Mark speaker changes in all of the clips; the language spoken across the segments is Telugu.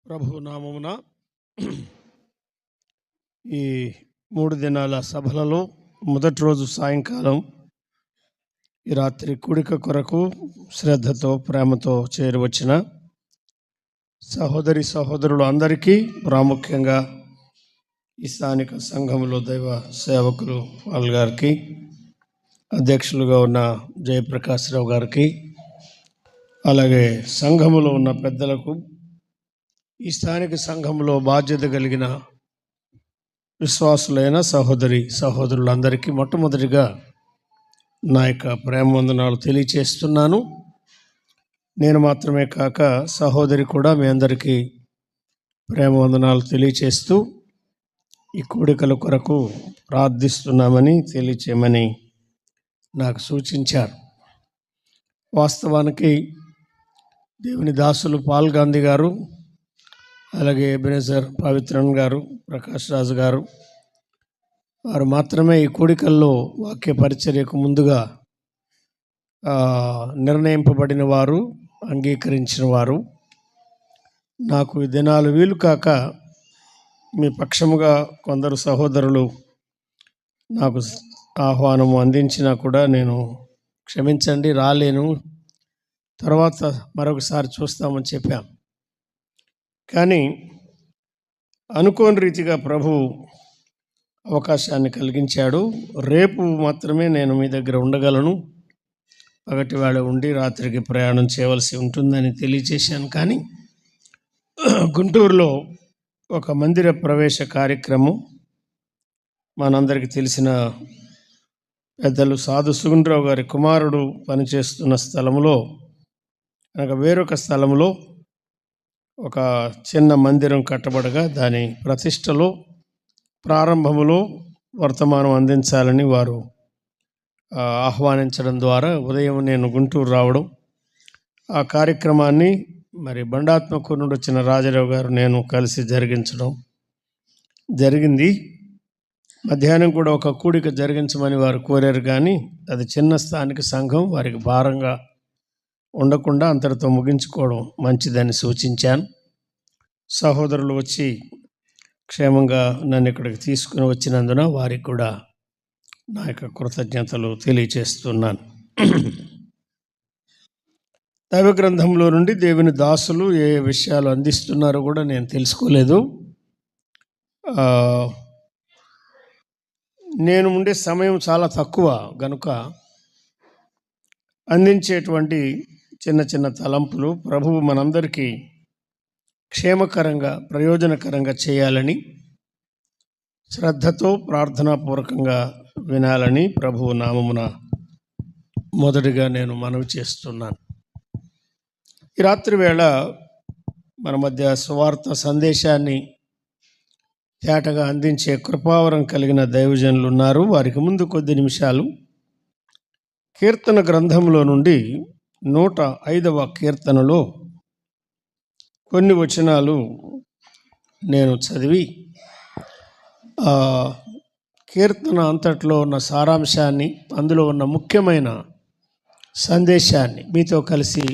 Speaker 1: ప్రభు నామమున ఈ 3 దినాల సభలలో మొదటి రోజు సాయంకాలం ఈ రాత్రి కూడిక కొరకు శ్రద్ధతో ప్రేమతో చేరువచ్చిన సహోదరి సహోదరులు అందరికీ, ప్రాముఖ్యంగా ఈ స్థానిక సంఘములో దైవ సేవకులు వాళ్ళ గారికి, అధ్యక్షులుగా ఉన్న జయప్రకాశ్ రావు గారికి, అలాగే సంఘములో ఉన్న పెద్దలకు, ఈ స్థానిక సంఘంలో బాధ్యత కలిగిన విశ్వాసులైన సహోదరి సహోదరులందరికీ మొట్టమొదటిగా నా యొక్క ప్రేమ వందనాలు తెలియచేస్తున్నాను. నేను మాత్రమే కాక సహోదరి కూడా మీ అందరికీ ప్రేమ వందనాలు తెలియచేస్తూ ఈ కూడికల కొరకు ప్రార్థిస్తున్నామని తెలియచేయమని నాకు సూచించారు. వాస్తవానికి దేవుని దాసులు పాల్ గాంధీ గారు, అలాగే ఎబెనెజర్ పవిత్రన్ గారు, ప్రకాష్ రాజు గారు, వారు మాత్రమే ఈ కూడికల్లో వాక్య పరిచర్యకు ముందుగా నిర్ణయింపబడిన వారు, అంగీకరించిన వారు. నాకు ఈ దినాలు వీలు కాక మీ పక్షముగా కొందరు సహోదరులు నాకు ఆహ్వానము అందించినా కూడా నేను క్షమించండి రాలేను, తర్వాత మరొకసారి చూస్తామని చెప్పాం. కానీ అనుకోని రీతిగా ప్రభు అవకాశాన్ని కలిగించాడు. రేపు మాత్రమే నేను మీ దగ్గర ఉండగలను, పగటి వేళ ఉండి రాత్రికి ప్రయాణం చేయవలసి ఉంటుందని తెలియచేశాను. కానీ గుంటూరులో ఒక మందిర ప్రవేశ కార్యక్రమం, మనందరికీ తెలిసిన పెద్దలు సాధు సుగుణరావు గారి కుమారుడు పనిచేస్తున్న స్థలంలో, అనగా వేరొక స్థలంలో ఒక చిన్న మందిరం కట్టబడగా దాని ప్రతిష్టలో ప్రారంభములో వర్తమానం అందించాలని వారు ఆహ్వానించడం ద్వారా ఉదయం నేను గుంటూరు రావడం, ఆ కార్యక్రమాన్ని మరి బండాత్మకూరు నుండి వచ్చిన రాజారావు గారు నేను కలిసి జరిగించడం జరిగింది. మధ్యాహ్నం కూడా ఒక కూడిక జరిగించమని వారు కోరారు, కానీ అది చిన్న స్థానిక సంఘం, వారికి భారంగా ఉండకుండా అంతటితో ముగించుకోవడం మంచిదని సూచించాను. సహోదరులు వచ్చి క్షేమంగా నన్ను ఇక్కడికి తీసుకుని వచ్చినందున వారికి కూడా నా యొక్క కృతజ్ఞతలు తెలియచేస్తున్నాను. దైవ గ్రంథంలో నుండి దేవుని దాసులు ఏ విషయాలు అందిస్తున్నారో కూడా నేను తెలుసుకోలేదు. నేను ఉండే సమయం చాలా తక్కువ గనుక అందించేటువంటి చిన్న చిన్న తలంపులు ప్రభువు మనందరికీ క్షేమకరంగా, ప్రయోజనకరంగా చేయాలని, శ్రద్ధతో ప్రార్థనాపూర్వకంగా వినాలని ప్రభువు నామమున మొదటిగా నేను మనవి చేస్తున్నాను. ఈ రాత్రి వేళ మన మధ్య సువార్త సందేశాన్ని తేటగా అందించే కృపావరం కలిగిన దైవజనులు ఉన్నారు. వారికి ముందు కొద్ది నిమిషాలు కీర్తన గ్రంథంలో నుండి 105వ కీర్తనలో కొన్ని వచనాలు నేను చదివి కీర్తన అంతట్లో ఉన్న సారాంశాన్ని, అందులో ఉన్న ముఖ్యమైన సందేశాన్ని మీతో కలిసి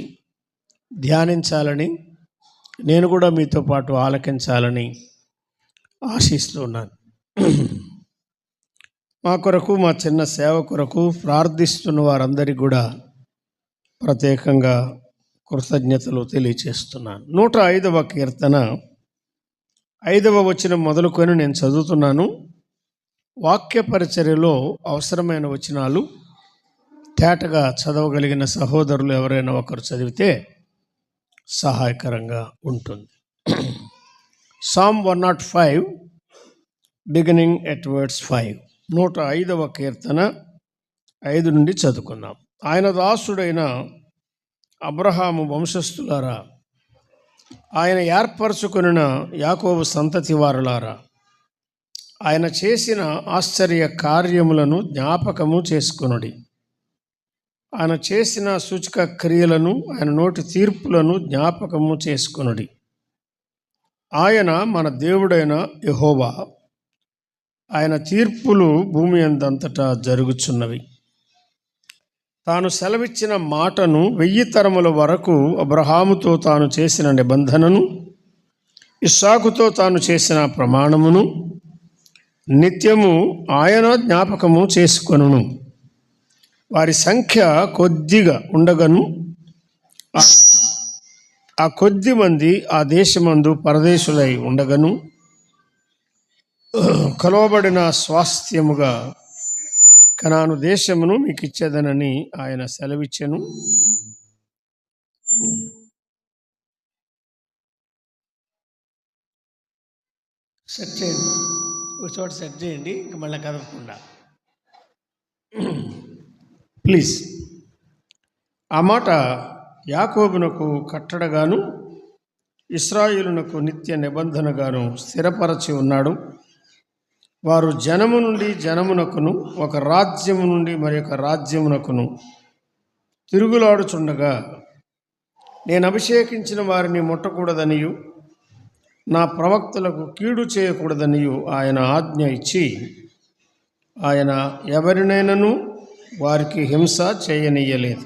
Speaker 1: ధ్యానించాలని, నేను కూడా మీతో పాటు ఆలకించాలని ఆశిస్తున్నాను. మా కొరకు, మా చిన్న సేవ కొరకు ప్రార్థిస్తున్న వారందరికీ కూడా ప్రత్యేకంగా కృతజ్ఞతలు తెలియచేస్తున్నాను. 105వ కీర్తన 5వ వచనం మొదలుకొని నేను చదువుతున్నాను. వాక్య పరిచర్యలో అవసరమైన వచనాలు తేటగా చదవగలిగిన సహోదరులు ఎవరైనా ఒకరు చదివితే సహాయకరంగా ఉంటుంది. Psalm 105 beginning at words 5. 105వ కీర్తన 5 నుండి చదువుకున్నాం. ఆయన దాసుడైన అబ్రహాము వంశస్థులారా, ఆయన ఏర్పరచుకొనిన యాకోబు సంతతి వారులారా, ఆయన చేసిన ఆశ్చర్య కార్యములను జ్ఞాపకము చేసుకొనుడి. ఆయన చేసిన సూచక క్రియలను, ఆయన నోటి తీర్పులను జ్ఞాపకము చేసుకొనుడి. ఆయన మన దేవుడైన యెహోవా, ఆయన తీర్పులు భూమి అందంతటా జరుగుచున్నవి. తాను సెలవిచ్చిన మాటను 1000 తరముల వరకు అబ్రహాముతో తాను చేసిన నిబంధనను ఇస్సాకుతో తాను చేసిన ప్రమాణమును నిత్యము ఆయన జ్ఞాపకము చేసుకొనును. వారి సంఖ్య కొద్దిగా ఉండగను, ఆ కొద్ది మంది ఆ దేశమందు పరదేశులై ఉండగను కొలవబడిన స్వాస్థ్యముగా కనాను దేశమును మీకు ఇచ్చేదనని ఆయన సెలవిచ్చెను. సెట్ చేయండి, ఒక చోట సెట్ చేయండి, ఇంక మళ్ళీ కదలకుండా ప్లీజ్. ఆ మాట యాకోబునకు కట్టడగాను ఇశ్రాయేలునకు నిత్య నిబంధనగాను స్థిరపరచి ఉన్నాడు. వారు జనము నుండి జనమునకును, ఒక రాజ్యము నుండి మరి ఒక రాజ్యమునకును తిరుగులాడుచుండగా నేను అభిషేకించిన వారిని ముట్టకూడదనియు నా ప్రవక్తలకు కీడు చేయకూడదనియు ఆయన ఆజ్ఞ ఇచ్చి ఆయన ఎవరినైనాను వారికి హింస చేయనీయలేదు.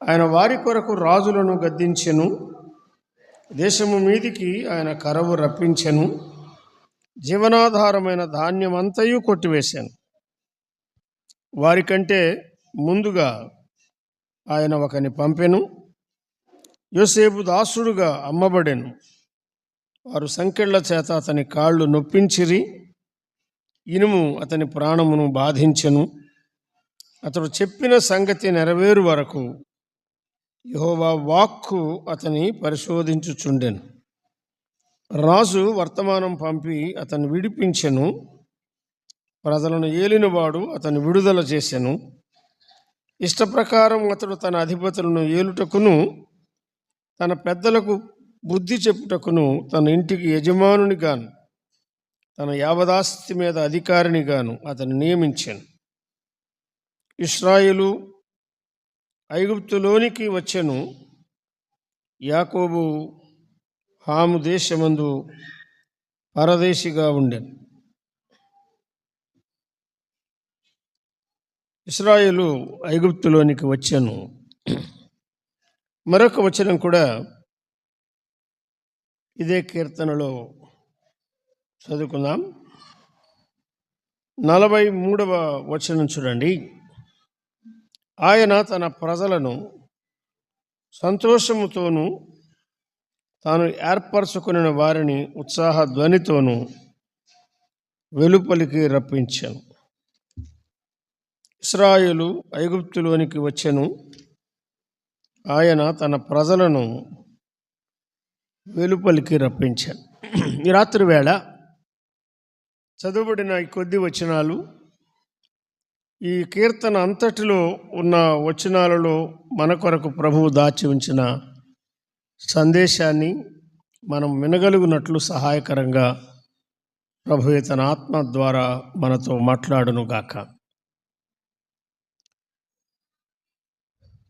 Speaker 1: ఆయన వారి కొరకు రాజులను గద్దించెను, దేశము మీదికి ఆయన కరవు రప్పించెను, జీవనాధారమైన ధాన్యమంతయు కొట్టివేశాను. వారికంటే ముందుగా ఆయన ఒకని పంపెను, యోసేపు దాసుడుగా అమ్మబడెను. వారు సంకెళ్ల చేత అతని కాళ్ళు నొప్పించిరి, ఇనుము అతని ప్రాణమును బాధించెను. అతడు చెప్పిన సంగతి నెరవేరు వరకు యెహోవా వాక్కు అతని పరిశోధించుచుండెను. రాజు వర్తమానం పంపి అతను విడిపించెను, ప్రజలను ఏలినవాడు అతను విడుదల చేసెను. ఇష్టప్రకారం అతడు తన అధిపతులను ఏలుటకును, తన పెద్దలకు బుద్ధి చెప్పుటకును, తన ఇంటికి యజమానునిగాను తన యావదాస్తి మీద అధికారినిగాను అతను నియమించాను. ఇశ్రాయేలు ఐగుప్తులోనికి వచ్చెను. యాకోబు హాము దేశమందు పరదేశిగా ఉండెను. ఇశ్రాయేలు ఐగుప్తులోనికి వచ్చెను. మరొక వచనం కూడా ఇదే కీర్తనలో చదువుకుందాం. 43వ వచనం చూడండి. ఆయన తన ప్రజలను సంతోషముతోనూ తాను ఏర్పరచుకున్న వారిని ఉత్సాహ ధ్వనితోనూ వెలుపలికి రప్పించాను. ఇశ్రాయేలు ఐగుప్తులోనికి వచ్చెను. ఆయన తన ప్రజలను వెలుపలికి రప్పించాను. ఈ రాత్రి వేళ చదువుబడిన ఈ కొద్ది వచనాలు, ఈ కీర్తన అంతటిలో ఉన్న వచనాలలో మన కొరకు ప్రభువు దాచి ఉంచిన సందేశాన్ని మనం వినగలుగునట్లు సహాయకరంగా ప్రభువే తన ఆత్మ ద్వారా మనతో మాట్లాడునుగాక.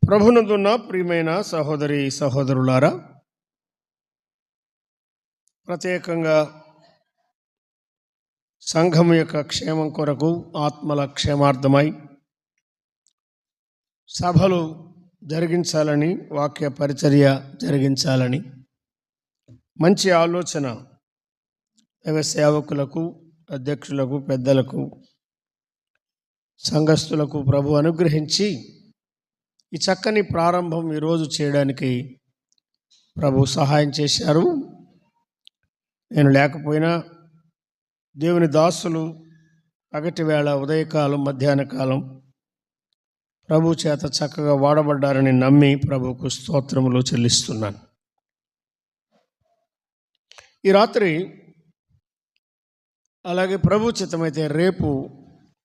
Speaker 1: ప్రభునందున్న ప్రియమైన సహోదరి సహోదరులారా, ప్రత్యేకంగా సంఘం యొక్క క్షేమం కొరకు, ఆత్మల క్షేమార్థమై సభలు జరిగించాలని, వాక్య పరిచర్య జరిగించాలని మంచి ఆలోచన దైవ సేవకులకు, అధ్యక్షులకు, పెద్దలకు, సంఘస్థులకు ప్రభు అనుగ్రహించి ఈ చక్కని ప్రారంభం ఈరోజు చేయడానికి ప్రభు సహాయం చేశారు. నేను లేకపోయినా దేవుని దాసులు పగటి వేళ, ఉదయకాలం, మధ్యాహ్న కాలం ప్రభు చేత చక్కగా వాడబడ్డారని నమ్మి ప్రభుకు స్తోత్రములు చెల్లిస్తున్నాను. ఈ రాత్రి అలాగే ప్రభు చిత్తమైతే రేపు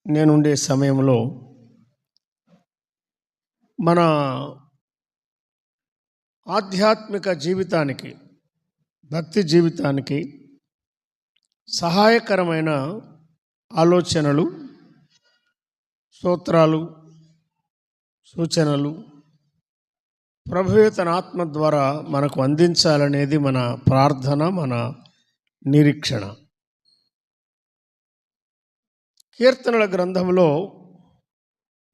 Speaker 1: నేనుండే సమయంలో మన ఆధ్యాత్మిక జీవితానికి, భక్తి జీవితానికి సహాయకరమైన ఆలోచనలు, స్తోత్రాలు, సూచనలు ప్రభువే తన ఆత్మ ద్వారా మనకు అందించాలనేది మన ప్రార్థన, మన నిరీక్షణ. కీర్తనల గ్రంథంలో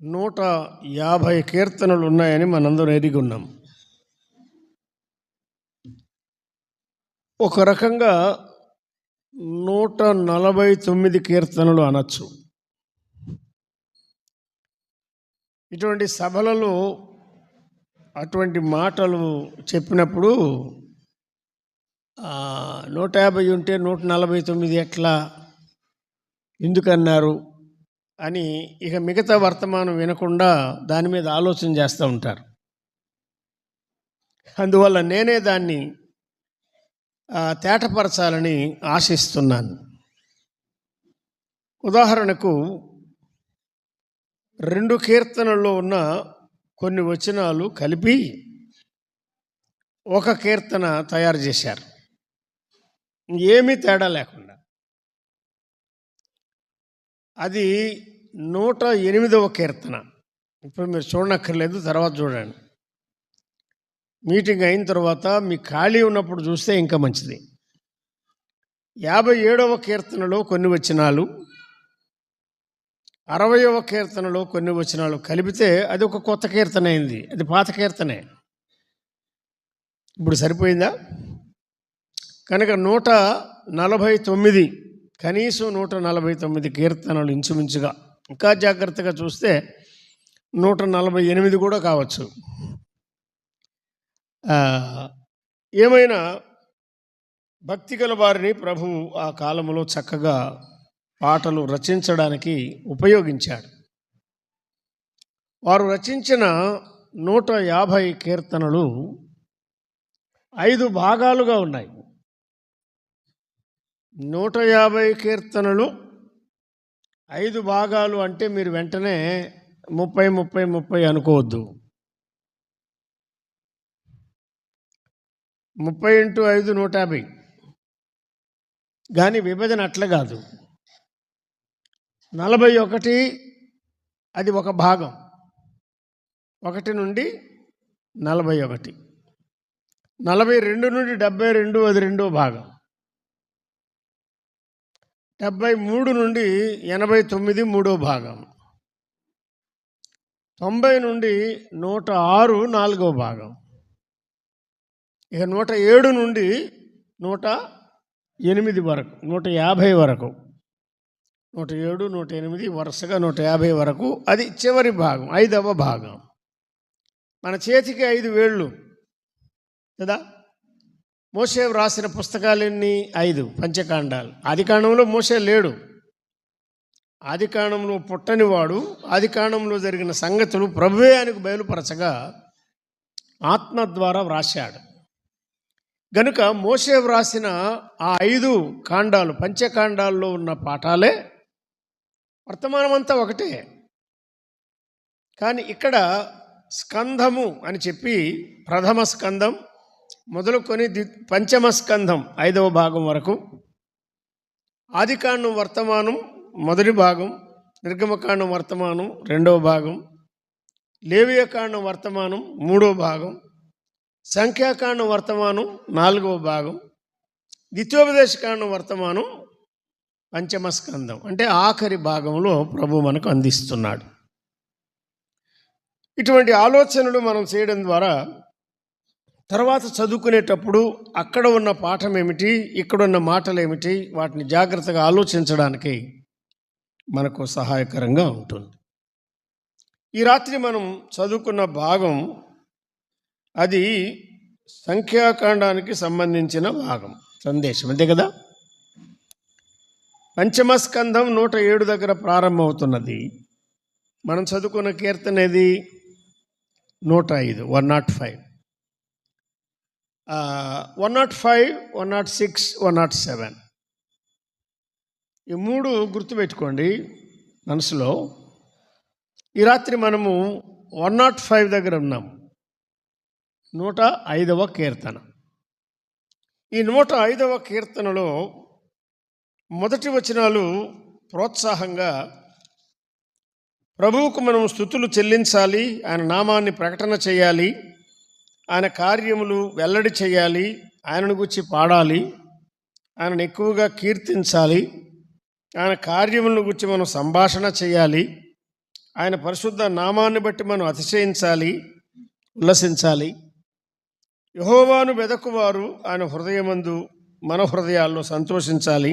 Speaker 1: 150 కీర్తనలు ఉన్నాయని మనందరం ఎరిగి ఉన్నాం. ఒక రకంగా 149 కీర్తనలు అనొచ్చు. ఇటువంటి సభలలో అటువంటి మాటలు చెప్పినప్పుడు 150 ఉంటే 149 ఎట్లా, ఎందుకన్నారు అని ఇక మిగతా వర్తమానం వినకుండా దాని మీద ఆలోచన చేస్తూ ఉంటారు. అందువల్ల నేనే దాన్ని తేటపరచాలని ఆశిస్తున్నాను. ఉదాహరణకు 2 కీర్తనల్లో ఉన్న కొన్ని వచనాలు కలిపి ఒక కీర్తన తయారు చేశారు, ఏమీ తేడా లేకుండా. అది 108వ కీర్తన. ఇప్పుడు మీరు చూడనక్కర్లేదు, తర్వాత చూడండి. మీటింగ్ అయిన తర్వాత మీ ఖాళీ ఉన్నప్పుడు చూస్తే ఇంకా మంచిది. 57వ కీర్తనలో కొన్ని వచనాలు, 60వ కీర్తనలో కొన్ని వచనాలు కలిపితే అది ఒక కొత్త కీర్తన అయింది. అది పాత కీర్తనే. ఇప్పుడు సరిపోయిందా? కనుక 149, కనీసం 149 కీర్తనలు ఇంచుమించుగా, ఇంకా జాగ్రత్తగా చూస్తే 148 కూడా కావచ్చు. ఏమైనా భక్తి గల వారిని ప్రభువు ఆ కాలంలో చక్కగా పాటలు రచించడానికి ఉపయోగించాడు. వారు రచించిన 150 కీర్తనలు 5 భాగాలుగా ఉన్నాయి. 150 కీర్తనలు 5 భాగాలు అంటే మీరు వెంటనే 30 అనుకోవద్దు. 30 × 5 150, కానీ విభజన అట్లా కాదు. 41 అది ఒక భాగం, 1 నుండి 41. 42 నుండి 72 అది రెండో భాగం. 73 నుండి 89 మూడో భాగం. 90 నుండి 106 నాలుగో భాగం. ఇక 107 నుండి 108 వరకు, 150 వరకు, 107, 108 వరుసగా 150 వరకు అది చివరి భాగం, 5వ భాగం. మన చేతికి 5 వేళ్ళు కదా. మోషే వ్రాసిన పుస్తకాలన్నీ 5 పంచకాండాలు. ఆదికాండంలో మోషే లేడు. ఆదికాండంలో పుట్టనివాడు, ఆదికాండంలో జరిగిన సంగతులు ప్రభువే ఆయనకు బయలుపరచగా ఆత్మ ద్వారా వ్రాశాడు. గనుక మోషే వ్రాసిన ఆ 5 కాండాలు, పంచకాండాల్లో ఉన్న పాఠాలే, వర్తమానం అంతా ఒకటే. కానీ ఇక్కడ స్కంధము అని చెప్పి ప్రథమ స్కంధం మొదలుకొని పంచమ స్కంధం 5వ భాగం వరకు, ఆదికాండం వర్తమానం మొదటి భాగం, నిర్గమకాండం వర్తమానం 2వ భాగం, లేవియకాండం వర్తమానం 3వ భాగం, సంఖ్యాకాండం వర్తమానం 4వ భాగం, ద్వితీయోపదేశకాండం వర్తమానం పంచమ స్కంధం అంటే ఆఖరి భాగంలో ప్రభు మనకు అందిస్తున్నాడు. ఇటువంటి ఆలోచనలు మనం చేయడం ద్వారా తర్వాత చదువుకునేటప్పుడు అక్కడ ఉన్న పాఠం ఏమిటి, ఇక్కడున్న మాటలు ఏమిటి, వాటిని జాగ్రత్తగా ఆలోచించడానికి మనకు సహాయకరంగా ఉంటుంది. ఈ రాత్రి మనం చదువుకున్న భాగం అది సంఖ్యాకాండానికి సంబంధించిన భాగం, సందేశం, అంతే కదా. పంచమ స్కంధం 107 దగ్గర ప్రారంభమవుతున్నది. మనం చదువుకున్న కీర్తన ఏది? 105, 105, 106, 107. ఈ 3 గుర్తుపెట్టుకోండి మనసులో. ఈ రాత్రి మనము 105 దగ్గర ఉన్నాం, 105వ కీర్తన. ఈ 105వ కీర్తనలో మొదటి వచనాలు ప్రోత్సాహంగా ప్రభువుకు మనం స్తుతులు చెల్లించాలి, ఆయన నామాన్ని ప్రకటన చేయాలి, ఆయన కార్యములు వెల్లడి చేయాలి, ఆయనను గురించి పాడాలి, ఆయనను ఎక్కువగా కీర్తించాలి, ఆయన కార్యములను గురించి మనం సంభాషణ చేయాలి, ఆయన పరిశుద్ధ నామాన్ని బట్టి మనం అతిశయించాలి, ఉల్లసించాలి. యెహోవాను వెదకువారు ఆయన హృదయమందు మన హృదయాల్లో సంతోషించాలి.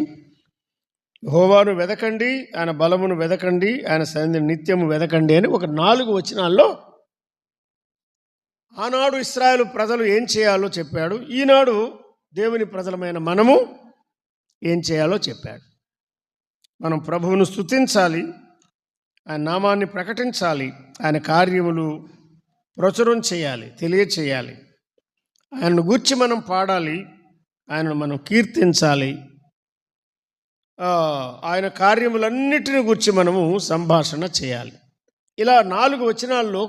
Speaker 1: యెహోవాను వెదకండి, ఆయన బలమును వెదకండి, ఆయన సన్నిధిని నిత్యము వెదకండి అని ఒక 4 వచనాల్లో ఆనాడు ఇశ్రాయేలు ప్రజలు ఏం చేయాలో చెప్పాడు. ఈనాడు దేవుని ప్రజలమైన మనము ఏం చేయాలో చెప్పాడు. మనం ప్రభువును స్తుతించాలి, ఆయన నామాన్ని ప్రకటించాలి, ఆయన కార్యములు ప్రచురం చేయాలి, తెలియచేయాలి. ఆయనను గూర్చి మనం పాడాలి, ఆయనను మనం కీర్తించాలి. ఆయన కార్యములన్నిటిని గూర్చి మనము సంభాషణ చేయాలి. ఇలా 4 వచనాల్లో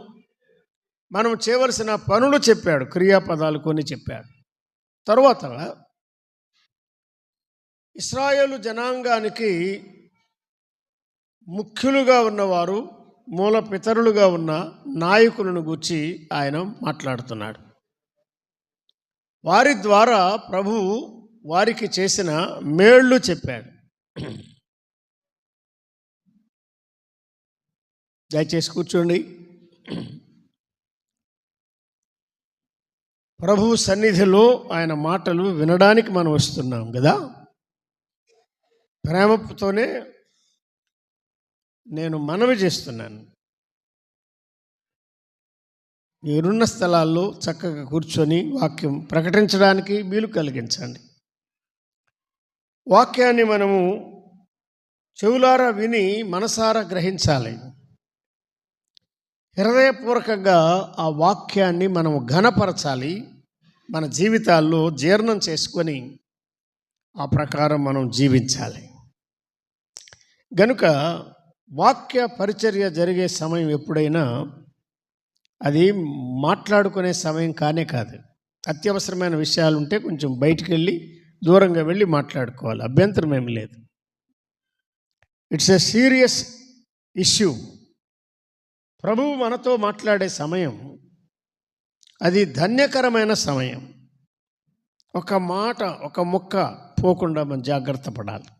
Speaker 1: మనం చేయవలసిన పనులు చెప్పాడు, క్రియాపదాలు కొన్ని చెప్పాడు. తరువాత ఇశ్రాయేలు జనాంగానికి ముఖ్యులుగా ఉన్నవారు, మూల పితరులుగా ఉన్న నాయకులను గూర్చి ఆయన మాట్లాడుతున్నాడు. వారి ద్వారా ప్రభువు వారికి చేసిన మేళ్ళు చెప్పాడు. దయచేసి కూర్చోండి. ప్రభువు సన్నిధిలో ఆయన మాటలు వినడానికి మనం వస్తున్నాం కదా. ప్రేమతోనే నేను మనవి చేస్తున్నాను, మీరున్న స్థలాల్లో చక్కగా కూర్చొని వాక్యం ప్రకటించడానికి వీలు కలిగించండి. వాక్యాన్ని మనము చెవులారా విని మనసారా గ్రహించాలి. హృదయపూర్వకంగా ఆ వాక్యాన్ని మనం ఘనపరచాలి, మన జీవితాల్లో జీర్ణం చేసుకొని ఆ ప్రకారం మనం జీవించాలి. గనుక వాక్య పరిచర్య జరిగే సమయం ఎప్పుడైనా అది మాట్లాడుకునే సమయం కానే కాదు. అత్యవసరమైన విషయాలు ఉంటే కొంచెం బయటికి వెళ్ళి దూరంగా వెళ్ళి మాట్లాడుకోవాలి, అభ్యంతరం ఏమి లేదు. It's a serious issue. ప్రభువు మనతో మాట్లాడే సమయం అది ధన్యకరమైన సమయం. ఒక మాట, ఒక ముక్క పోకుండా మనం జాగ్రత్త పడాలి.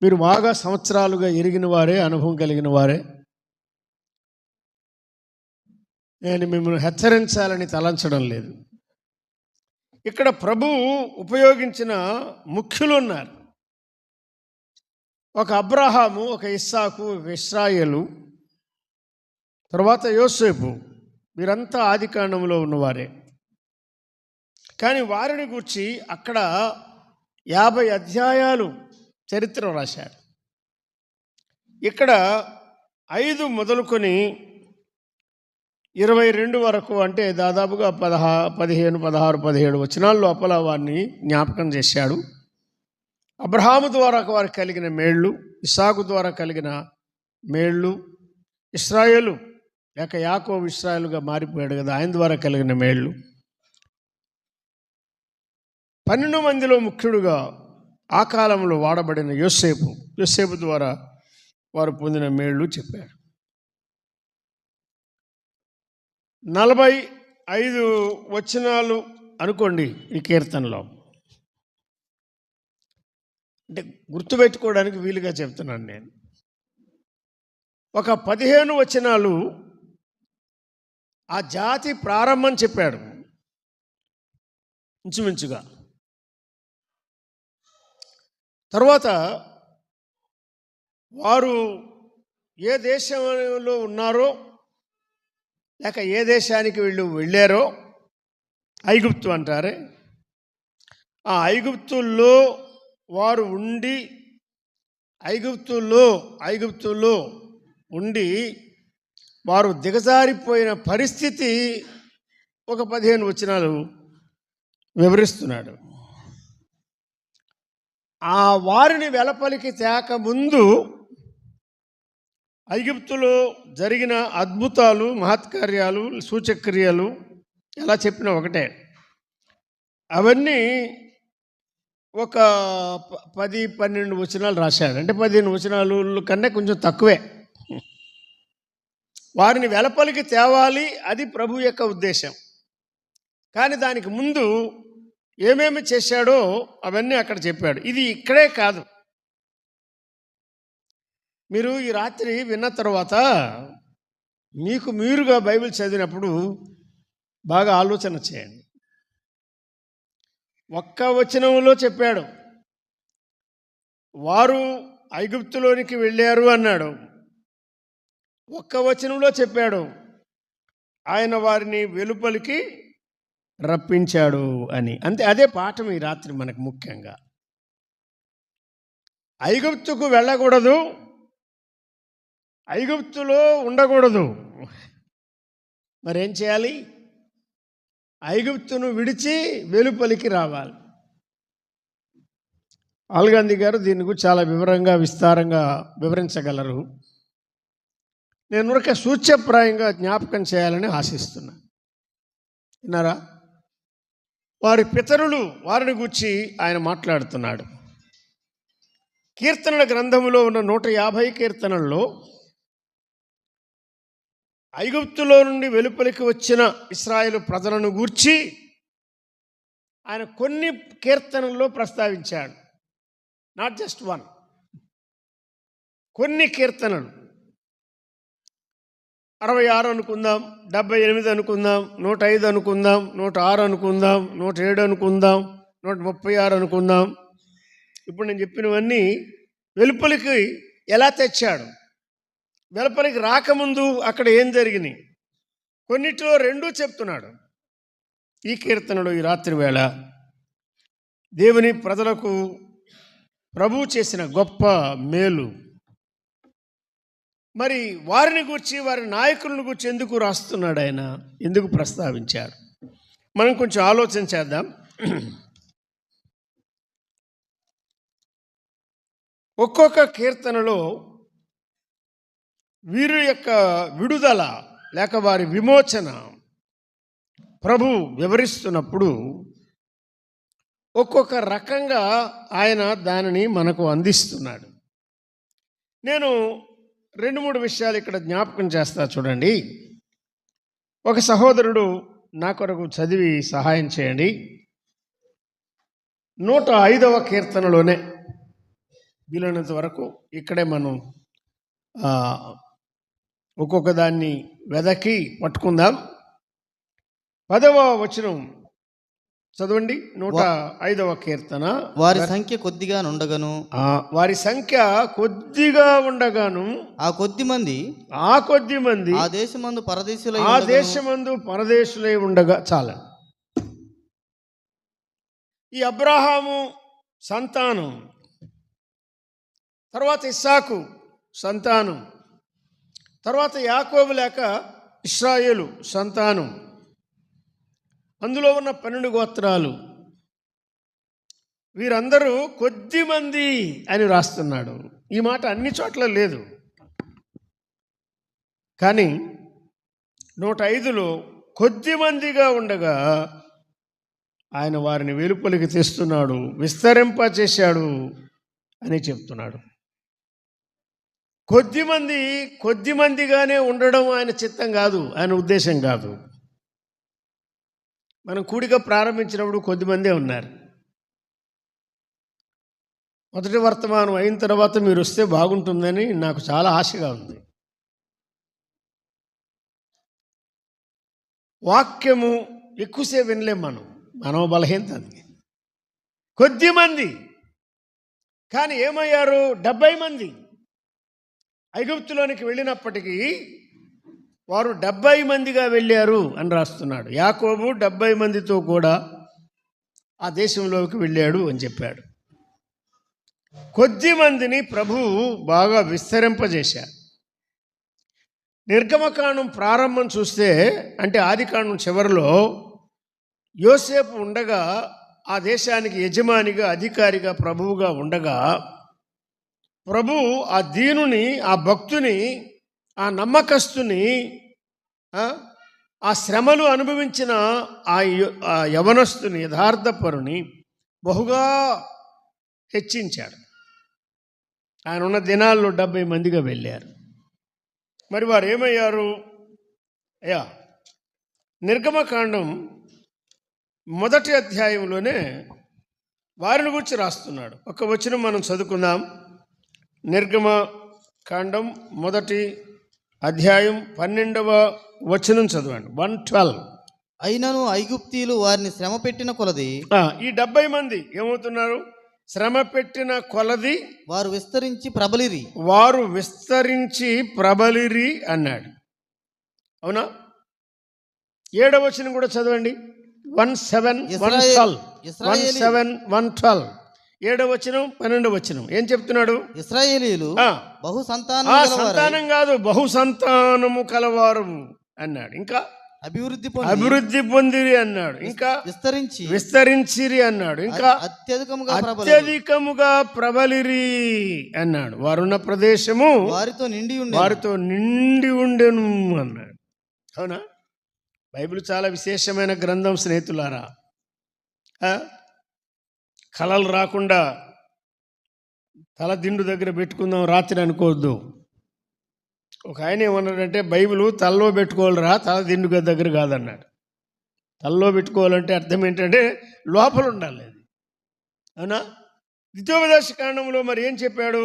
Speaker 1: మీరు బాగా సంవత్సరాలుగా ఎరిగిన వారే, అనుభవం కలిగిన వారే. నేను మిమ్మల్ని హెచ్చరించాలని తలంచడం లేదు. ఇక్కడ ప్రభువు ఉపయోగించిన ముఖ్యులు ఉన్నారు. ఒక అబ్రహాము, ఒక ఇస్సాకు, ఒక ఇశ్రాయేలు, తర్వాత యోసేపు. వీరంతా ఆదికాండంలో ఉన్నవారే. కానీ వారిని గూర్చి అక్కడ 50 అధ్యాయాలు చరిత్ర రాశాడు. ఇక్కడ 5 మొదలుకొని 22 వరకు, అంటే దాదాపుగా 15, 16, 17 వచనాల లోపల వారిని జ్ఞాపకం చేశాడు. అబ్రహాము ద్వారా వారికి కలిగిన మేళ్ళు, ఇస్సాకు ద్వారా కలిగిన మేళ్ళు, ఇశ్రాయేలు లేక యాకోబు ఇశ్రాయేలుగా మారిపోయాడు కదా, ఆయన ద్వారా కలిగిన మేళ్ళు, 12 మందిలో ముఖ్యుడుగా ఆ కాలంలో వాడబడిన యోసేపు ద్వారా వారు పొందిన మేళ్ళు చెప్పాడు. 45 వచనాలు అనుకోండి ఈ కీర్తనలో. అంటే గుర్తుపెట్టుకోవడానికి వీలుగా చెప్తున్నాను నేను. ఒక 15 వచనాలు ఆ జాతి ప్రారంభం చెప్పాడు ఇంచుమించుగా. తర్వాత వారు ఏ దేశంలో ఉన్నారో లేక ఏ దేశానికి వెళ్ళారో, ఐగుప్తు అంటారే, ఆ ఐగుప్తుల్లో వారు ఉండి, ఐగుప్తులో ఉండి వారు దిగజారిపోయిన పరిస్థితి ఒక 15 వచనాలు వివరిస్తున్నాడు. ఆ వారిని వెలపలికి తేక ముందు ఐగుప్తులో జరిగిన అద్భుతాలు, మహత్కార్యాలు, సూచక్రియలు ఎలా చెప్పినా ఒకటే. అవన్నీ ఒక 10-12 వచనాలు రాశాడు. అంటే 15 వచనాలు కన్నా కొంచెం తక్కువే. వారిని వెలపలికి తేవాలి, అది ప్రభు యొక్క ఉద్దేశం. కానీ దానికి ముందు ఏమేమి చేశాడో అవన్నీ అక్కడ చెప్పాడు. ఇది ఇక్కడే కాదు. మీరు ఈ రాత్రి విన్న తర్వాత మీకు మీరుగా బైబిల్ చదివినప్పుడు బాగా ఆలోచన చేయండి. ఒక్క వచనంలో చెప్పాడు. వారు ఐగుప్తులోనికి వెళ్ళారు అన్నాడు. ఒక్క వచనంలో చెప్పాడు. ఆయన వారిని వెలుపలికి రప్పించాడు అని. అంతే, అదే పాఠం ఈ రాత్రి మనకు ముఖ్యంగా. ఐగుప్తుకు వెళ్ళకూడదు, ఐగుప్తులో ఉండకూడదు. మరేం చేయాలి? ఐగుప్తును విడిచి వెలుపలికి రావాలి. ఆల్గాంధీ గారు దీని గురించి చాలా వివరంగా విస్తారంగా వివరించగలరు. నేను ఊరికే సూచ్యప్రాయంగా జ్ఞాపకం చేయాలని ఆశిస్తున్నా. విన్నారా? వారి పితరులు వారిని గూర్చి ఆయన మాట్లాడుతున్నాడు. కీర్తనల గ్రంథములో ఉన్న 150 కీర్తనల్లో ఐగుప్తులో నుండి వెలుపలికి వచ్చిన ఇశ్రాయేలు ప్రజలను గూర్చి ఆయన కొన్ని కీర్తనల్లో ప్రస్తావించాడు. నాట్ జస్ట్ వన్, కొన్ని కీర్తనలు. 66 అనుకుందాం, 78 అనుకుందాం, 105 అనుకుందాం, 106 అనుకుందాం, 107 అనుకుందాం, 136 అనుకుందాం. ఇప్పుడు నేను చెప్పినవన్నీ వెలుపలికి ఎలా తెచ్చాడు, వెలుపలికి రాకముందు అక్కడ ఏం జరిగినాయి, కొన్నిటిలో రెండూ చెప్తున్నాడు. ఈ కీర్తనలో ఈ రాత్రి వేళ దేవుని ప్రజలకు ప్రభువు చేసిన గొప్ప మేలు, మరి వారిని గూర్చి, వారి నాయకులను గూర్చి ఎందుకు రాస్తున్నాడు ఆయన, ఎందుకు ప్రస్తావించాడు, మనం కొంచెం ఆలోచన చేద్దాం. ఒక్కొక్క కీర్తనలో వీరి యొక్క విడుదల లేక వారి విమోచన ప్రభు వివరిస్తున్నప్పుడు ఒక్కొక్క రకంగా ఆయన దానిని మనకు అందిస్తున్నాడు. నేను 2-3 విషయాలు ఇక్కడ జ్ఞాపకం చేస్తా చూడండి. ఒక సహోదరుడు నా కొరకు చదివి సహాయం చేయండి. 105వ కీర్తనలోనే వీలైనంత వరకు ఇక్కడే మనం ఒక్కొక్క దాన్ని వెదకి పట్టుకుందాం. 10వ వచనం చదవండి. 105వ కీర్తన.
Speaker 2: వారి సంఖ్య కొద్దిగా ఉండగను,
Speaker 1: వారి సంఖ్య కొద్దిగా ఉండగాను,
Speaker 2: ఆ కొద్ది మంది ఆ దేశమందు
Speaker 1: పరదేశులై ఉండగా. చాలా ఈ అబ్రహాము సంతానం, తర్వాత ఇస్సాకు సంతానం, తర్వాత యాకోబు లేక ఇశ్రాయేలు సంతానం, అందులో ఉన్న 12 గోత్రాలు, వీరందరూ కొద్ది మంది అని రాస్తున్నాడు. ఈ మాట అన్ని చోట్ల లేదు, కానీ 105లో కొద్ది మందిగా ఉండగా ఆయన వారిని వెలుపలికి తెస్తున్నాడు, విస్తరింపచేశాడు అని చెప్తున్నాడు. కొద్ది మందిగానే ఉండడం ఆయన చిత్తం కాదు, ఆయన ఉద్దేశం కాదు. మనం కూడిక ప్రారంభించినప్పుడు కొద్దిమందే ఉన్నారు. మొదటి వర్తమానం అయిన తర్వాత మీరు వస్తే బాగుంటుందని నాకు చాలా ఆశగా ఉంది. వాక్యము ఎక్కువసేపు వినలేం, మనం బలహీనత. కొద్ది మంది, కానీ ఏమయ్యారు? 70 మంది. ఐగుప్తులోనికి వెళ్ళినప్పటికీ వారు 70 మందిగా వెళ్ళారు అని రాస్తున్నాడు. యాకోబు 70 మందితో కూడా ఆ దేశంలోకి వెళ్ళాడు అని చెప్పాడు. కొద్ది మందిని ప్రభువు బాగా విస్తరింపజేశారు. నిర్గమకాండం ప్రారంభం చూస్తే, అంటే ఆదికాండం చివరిలో యోసేపు ఉండగా, ఆ దేశానికి యజమానిగా, అధికారిగా, ప్రభువుగా ఉండగా, ప్రభు ఆ దీనుని, ఆ భక్తుని, ఆ నమ్మకస్తుని, ఆ శ్రమలు అనుభవించిన ఆ యవనస్తుని, యథార్థపరుని బహుగా హెచ్చించాడు. ఆయన ఉన్న దినాల్లో 70 మందిగా వెళ్ళారు. మరి వారు ఏమయ్యారు? నిర్గమకాండం 1వ అధ్యాయంలోనే వారిని గురించి రాస్తున్నాడు. ఒక వచనం మనం చదువుకుందాం. నిర్గమకాండం 1వ అధ్యాయం 12వ వచనం చదవండి. 1:12.
Speaker 2: అయినను ఐగుప్తీయులు వారిని శ్రమ పెట్టిన కొలది
Speaker 1: ఈ 70 మంది ఏమవుతున్నారు? శ్రమ పెట్టిన కొలది
Speaker 2: వారు విస్తరించి ప్రబలిరి.
Speaker 1: వారు విస్తరించి ప్రబలిరి అన్నాడు. అవునా? 7వ వచనం కూడా చదవండి. 1:7-1:12. 1:7-1:12. 7వ వచనం 12వ వచనం ఏం చెప్తున్నాడు?
Speaker 2: ఇశ్రాయేలీయులు బహు
Speaker 1: సంతానం కాదు, బహు సంతానము కలవారు అన్నాడు. ఇంకా అభివృద్ధి పొందిరి అన్నాడు. ఇంకా విస్తరించిరి అన్నాడు. ఇంకా అత్యధికముగా ప్రబలిరి అన్నాడు. వారున్న ప్రదేశము వారితో నిండి ఉండెను అన్నాడు. అవునా? బైబిల్ చాలా విశేషమైన గ్రంథం స్నేహితులారా. కలలు రాకుండా తల దిండు దగ్గర పెట్టుకుందాం రాత్రి అనుకోవద్దు. ఒక ఆయన ఏమన్నాడంటే, బైబిల్ తలలో పెట్టుకోవాలిరా, తల దిండు దగ్గర కాదన్నాడు. తలలో పెట్టుకోవాలంటే అర్థం ఏంటంటే లోపల ఉండాలి అది. అవునా? ద్వితీయోపదేశ కాండంలో మరి ఏం చెప్పాడు?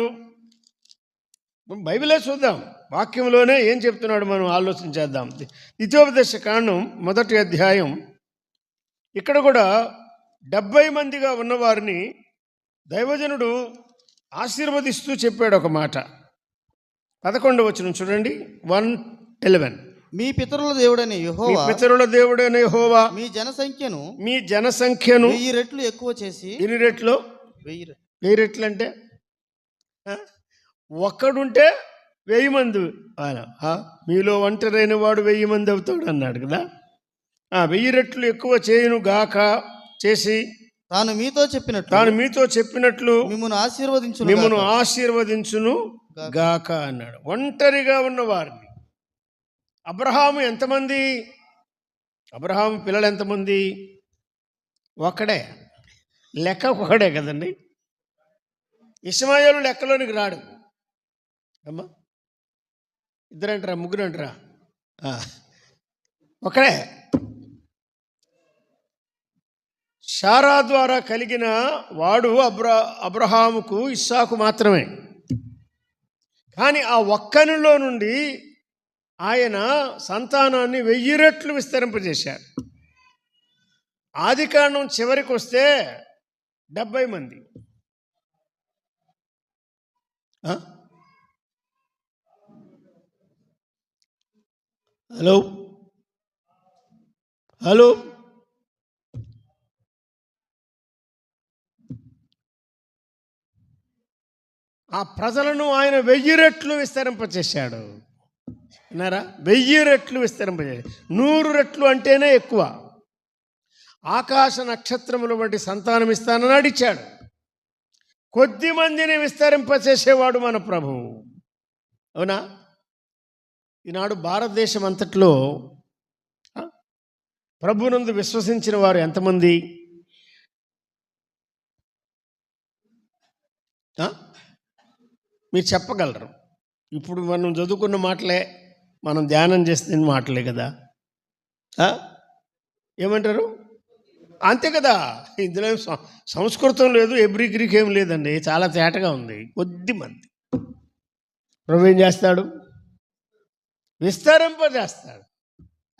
Speaker 1: బైబిలే చూద్దాం, వాక్యంలోనే ఏం చెప్తున్నాడు మనం ఆలోచించేద్దాం. ద్వితీయోపదేశ కాండం 1వ అధ్యాయం. ఇక్కడ కూడా 70 మందిగా ఉన్నవారిని దైవజనుడు ఆశీర్వదిస్తూ చెప్పాడు ఒక మాట. 11వ వచనం చూడండి. 1:11.
Speaker 2: మీ పితరుల దేవుడైన
Speaker 1: యెహోవా
Speaker 2: మీ జనసంఖ్యను
Speaker 1: 1000
Speaker 2: రెట్లు ఎక్కువ చేసి.
Speaker 1: ఎన్ని రెట్లు? 1000 రెట్లు అంటే ఒక్కడుంటే 1000 మంది. మీలో ఒంటరైన వాడు 1000 మంది అవుతాడు అన్నాడు కదా. 1000 రెట్లు ఎక్కువ చేసి
Speaker 2: తాను మీతో
Speaker 1: చెప్పినట్లు మిమ్మును ఆశీర్వదించును గాక అన్నాడు. ఒంటరిగా ఉన్న వారిని. అబ్రహాము ఎంతమంది? అబ్రహాము పిల్లలు ఎంతమంది? ఒకడే. లెక్క ఒకడే కదండి. ఇష్మాయేలు లెక్కలోనికి రాడు. అమ్మా, 2 అంటారా, 3 అంటారా? ఒకడే. శారా ద్వారా కలిగిన వాడు అబ్రహాముకు ఇస్సాకు మాత్రమే. కానీ ఆ ఒక్కనిలో నుండి ఆయన సంతానాన్ని 1000 రెట్లు విస్తరింపజేశాడు. ఆదికాండం చివరికి వస్తే 70 మంది. హలో ఆ ప్రజలను ఆయన 1000 రెట్లు విస్తరింపచేశాడు. విన్నారా? 1000 రెట్లు విస్తరింపచేశాడు. 100 రెట్లు అంటేనే ఎక్కువ. ఆకాశ నక్షత్రముల వంటి సంతానం ఇస్తానని అడిచాడు. కొద్ది మందిని విస్తరింపచేసేవాడు మన ప్రభువు. అవునా? ఈనాడు భారతదేశం అంతట్లో ప్రభువునందు విశ్వసించిన వారు ఎంతమంది? మీరు చెప్పగలరు. ఇప్పుడు మనం చదువుకున్న మాటలే, మనం ధ్యానం చేస్తున్న మాటలే కదా. ఏమంటారు? అంతే కదా. ఇందులో సంస్కృతం లేదు, ఎబ్రి గ్రీక్ ఏం లేదండి. చాలా తేటగా ఉంది. కొద్ది మంది. ప్రభు ఏం చేస్తాడు? విస్తరింపజేస్తాడు.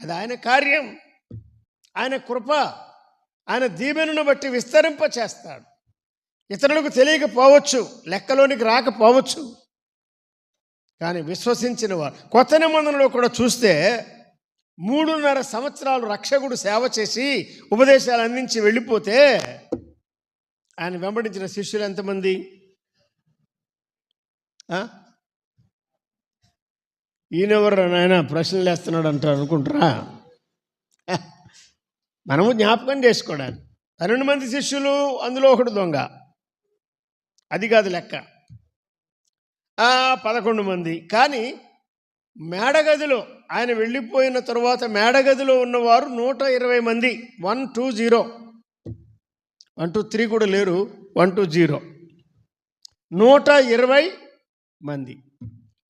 Speaker 1: అది ఆయన కార్యం, ఆయన కృప, ఆయన దీవెనను బట్టి విస్తరింప చేస్తాడు. ఇతరులకు తెలియకపోవచ్చు, లెక్కలోనికి రాకపోవచ్చు, కానీ విశ్వసించిన వారు. కొత్త నిబంధనలో కూడా చూస్తే 3.5 సంవత్సరాలు రక్షకుడు సేవ చేసి ఉపదేశాలు అందించి వెళ్ళిపోతే ఆయన వెంబడించిన శిష్యులు ఎంతమంది? ఈయనెవరు నాయన ప్రశ్నలు వేస్తున్నాడు అంటారు అనుకుంటారా? మనము జ్ఞాపకం చేసుకోవడానికి 12 మంది శిష్యులు, అందులో ఒకడు దొంగ. అది కాదు లెక్క. 11 మంది. కానీ మేడగదిలో ఆయన వెళ్ళిపోయిన తర్వాత మేడగదిలో ఉన్నవారు 120 మంది. 120, 123 కూడా లేరు, 120, 120 మంది.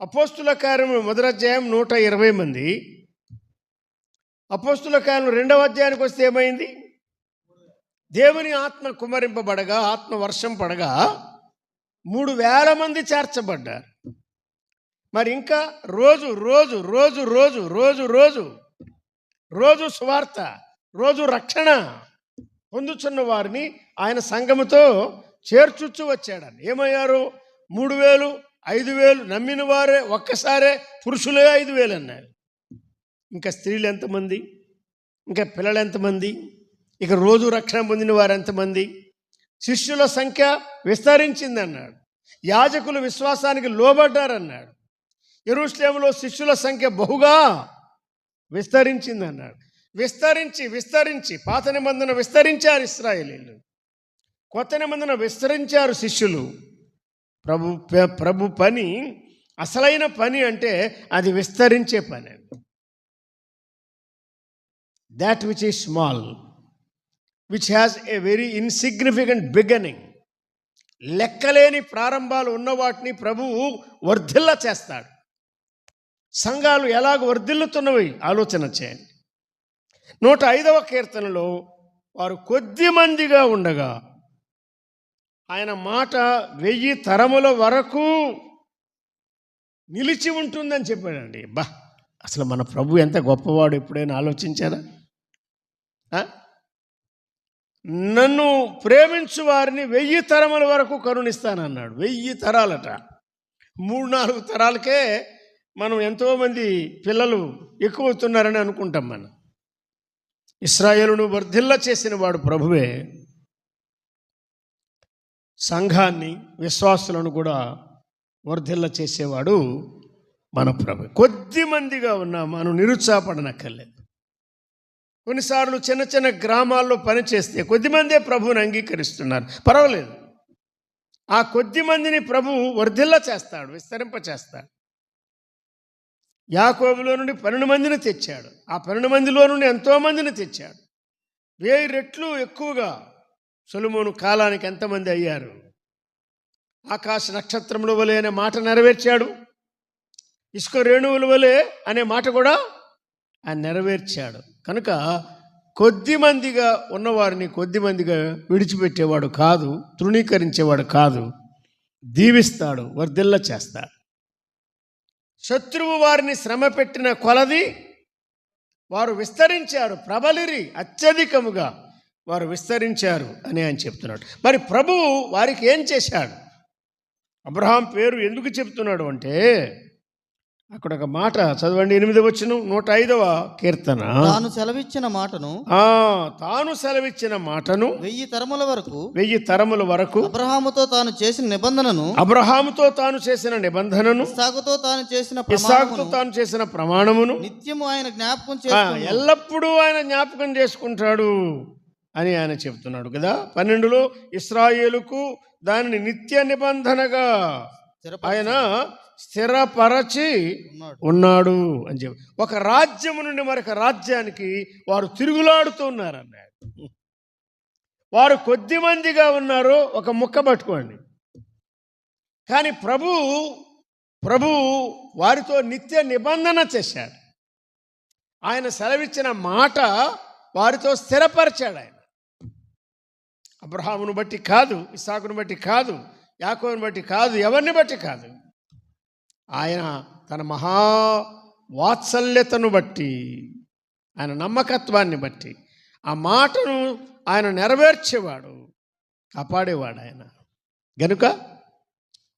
Speaker 1: అపోస్తుల కార్యము 1వ అధ్యాయం 120 మంది. అపోస్తుల కార్యం 2వ అధ్యాయానికి వస్తే ఏమైంది? దేవుని ఆత్మ కుమ్మరింపబడగా, ఆత్మ వర్షం పడగా 3000 మంది చేర్చబడ్డారు. మరి ఇంకా రోజు సువార్త, రోజు రక్షణ పొందుతున్న వారిని ఆయన సంఘముతో చేర్చుచ్చు వచ్చాడని. ఏమయ్యారు? 3,000, 5,000 నమ్మిన వారే ఒక్కసారే పురుషులే 5,000 అన్నారు. ఇంకా స్త్రీలు ఎంతమంది? ఇంకా పిల్లలు ఎంతమంది? ఇక రోజు రక్షణ పొందిన వారు ఎంతమంది? శిష్యుల సంఖ్య విస్తరించింది అన్నాడు. యాజకులు విశ్వాసానికి లోబడ్డారన్నాడు. యెరూషలేములో శిష్యుల సంఖ్య బహుగా విస్తరించింది అన్నాడు. విస్తరించి పాత నిబంధన విస్తరించారు ఇశ్రాయేలీయులు, కొత్త నిబంధన విస్తరించారు శిష్యులు. ప్రభు పని, అసలైన పని అంటే అది విస్తరించే పని. That which is small, which has a very insignificant beginning. లెక్కలేని ప్రారంభాలు ఉన్న వాటిని ప్రభువు వర్ధిల్ల చేస్తాడు. సంఘాలు ఎలాగ వర్ధిల్లుతున్నవి ఆలోచన చేయండి. 105వ కీర్తనలో వారు కొద్ది మందిగా ఉండగా ఆయన మాట 1000 తరముల వరకు నిలిచి ఉంటుందని చెప్పాడండి. అసలు మన ప్రభు ఎంత గొప్పవాడు ఎప్పుడైనా ఆలోచించారా? నన్ను ప్రేమించు వారిని 1000 తరముల వరకు కరుణిస్తానన్నాడు. 1000 తరాలట. 3-4 తరాలకే మనం ఎంతోమంది పిల్లలు ఎక్కువవుతున్నారని అనుకుంటాం. మనం ఇశ్రాయేలును వర్ధిల్ల చేసిన వాడు ప్రభువే. సంఘాన్ని, విశ్వాసులను కూడా వర్ధిల్ల చేసేవాడు మన ప్రభు. కొద్ది మందిగా ఉన్నా మనం నిరుత్సాహపడనక్కర్లేదు. కొన్నిసార్లు చిన్న చిన్న గ్రామాల్లో పనిచేస్తే కొద్దిమందే ప్రభువుని అంగీకరిస్తున్నారు, పర్వాలేదు. ఆ కొద్ది మందిని ప్రభువు వర్ధిల్ల చేస్తాడు, విస్తరింప చేస్తాడు. యాకోబులో నుండి 12 మందిని తెచ్చాడు. ఆ 12 మందిలో నుండి ఎంతోమందిని తెచ్చాడు. 1000 రెట్లు ఎక్కువగా సొలొమోను కాలానికి ఎంతమంది అయ్యారు? ఆకాశ నక్షత్రముల వలె అనే మాట నెరవేర్చాడు. ఇసుక రేణువుల వలె అనే మాట కూడా ఆయన నెరవేర్చాడు. కనుక కొద్ది మందిగా ఉన్నవారిని కొద్ది మందిగా విడిచిపెట్టేవాడు కాదు, తృణీకరించేవాడు కాదు. దీవిస్తాడు, వర్ధిల్ల చేస్తాడు. శత్రువు వారిని శ్రమ పెట్టిన కొలది వారు విస్తరించారు, ప్రబలిరి, అత్యధికముగా వారు విస్తరించారు అని ఆయన చెప్తున్నాడు. మరి ప్రభువు వారికి ఏం చేశాడు? అబ్రహాం పేరు ఎందుకు చెప్తున్నాడు అంటే, అక్కడ ఒక మాట చదవండి, 8వ వచనం, 105వ కీర్తన.
Speaker 2: తాను సెలవిచ్చిన మాటను
Speaker 1: 1000
Speaker 2: తరముల వరకు
Speaker 1: అబ్రహాముతో
Speaker 2: తాను చేసిన నిబంధనను ఇస్సాకుతో తాను చేసిన ప్రమాణమును
Speaker 1: నిత్యము ఆయన జ్ఞాపకం చేసుకుంటాడు, ఎల్లప్పుడూ ఆయన జ్ఞాపకం చేసుకుంటాడు అని ఆయన చెప్తున్నాడు కదా. 12లో ఇశ్రాయేలుకు దానిని నిత్య నిబంధనగా ఆయన స్థిరపరచి ఉన్నాడు అని చెప్పి, ఒక రాజ్యము నుండి మరొక రాజ్యానికి వారు తిరుగులాడుతూ ఉన్నారు అన్నాడు. వారు కొద్ది మందిగా ఉన్నారు, ఒక ముక్క పట్టుకోండి. కానీ ప్రభు వారితో నిత్య నిబంధన చేశాడు. ఆయన సెలవిచ్చిన మాట వారితో స్థిరపరిచాడు. ఆయన అబ్రహామును బట్టి కాదు, ఇస్సాకును బట్టి కాదు, యాకోబును బట్టి కాదు, ఎవరిని బట్టి కాదు. ఆయన తన మహా వాత్సల్యతను బట్టి, ఆయన నమ్మకత్వాన్ని బట్టి ఆ మాటను ఆయన నెరవేర్చేవాడు, కాపాడేవాడు ఆయన. గనుక